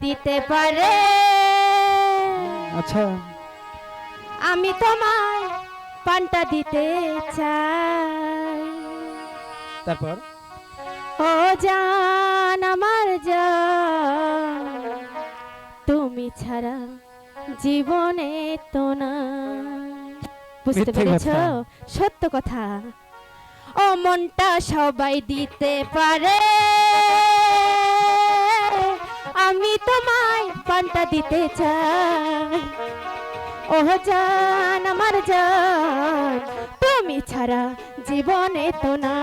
দিতে পারে। আচ্ছা, আমি তোমায় পান্তা দিতে চাই। তারপর ও জান আমার জান, তুমি ছাড়া জীবনে তো না। বুঝতে মিথ্যে পেরেছ? কথা। সত্য কথা। ও মনটা সবাই দিতে পারে, আমি তোমায় পান্তা দিতে চাই। ও জান আমার জান, তুমি ছাড়া জীবনে তো না।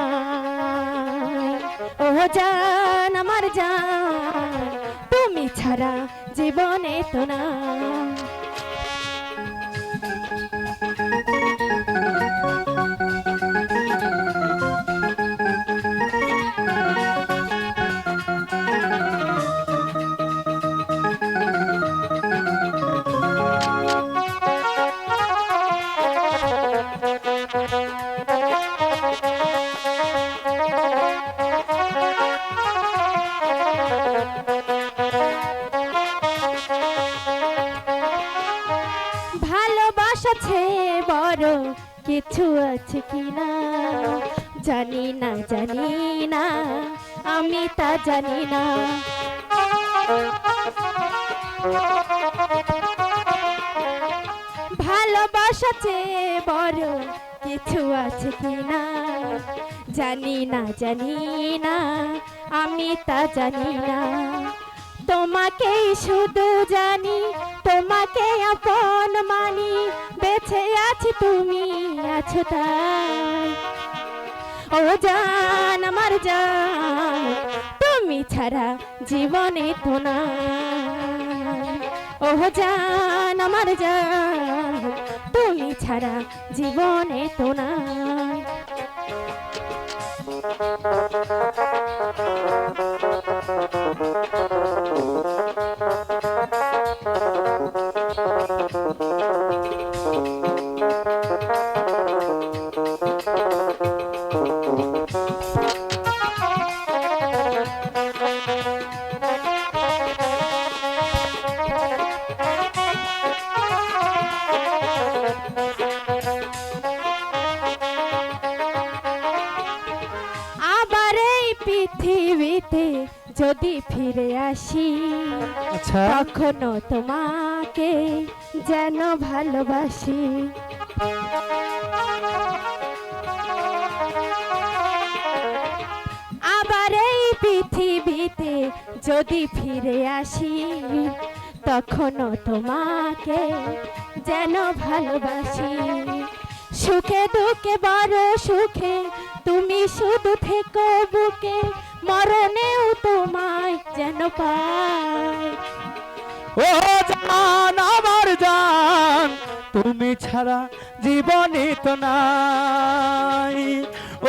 ও জান আমার জান, তুমি ছাড়া জীবনে তো না। ভালোবাসাছে বড় কিছু আছে কিনা জানি না, জানি না, আমি তা জানি না। ভালোবাসাছে বড় কিছু আছে কিনা জানি না, জানি না, আমি তা জানি না। তোমাকেই শুধু জানি, তোমাকে আপন মানি, বেঁচে আছি তুমি আছো তাই। ও জান আমার জান, তুমি ছাড়া জীবনে তো না। ও জান আমার জান, তুমি ছাড়া জীবনে তো না। আবার এই পৃথিবীতে যদি ফিরে আসি, আচ্ছা, তখনও তোমাকে যেন ভালোবাসি। আবার এই পৃথিবীতে যদি ফিরে আসি, তখনও তোমাকে যেন ভালোবাসি। সুখে দুঃখে বড় সুখে তুমি শুধু থেকো বুকে, মরণেও তোমায় যেন পাই। ও জান আমার জান, তুমি ছাড়া জীবনে তো নাই।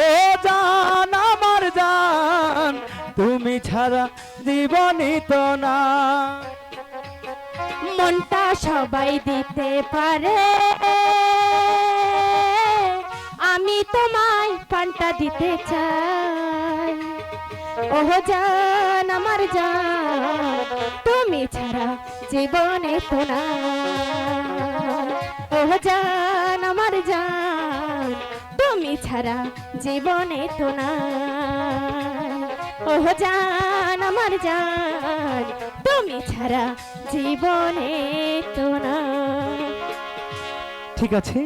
ও জান আমার জান, তুমি ছাড়া জীবনে তো না। মনটা সবাই দিতে পারে, আমি তোমায় পান্তা দিতে চাই। ও জান আমার জান, তুমি ছাড়া জীবনে তো না। ও জান আমার জান, তুমি ছাড়া জীবনে তো না। ও জান আমার জান, তুমি ছাড়া জীবনে তো না। ঠিক আছে,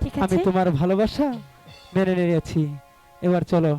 ঠিক আমি আছে। তোমার ভালোবাসা মেনে নিয়েছি। এবার চলো।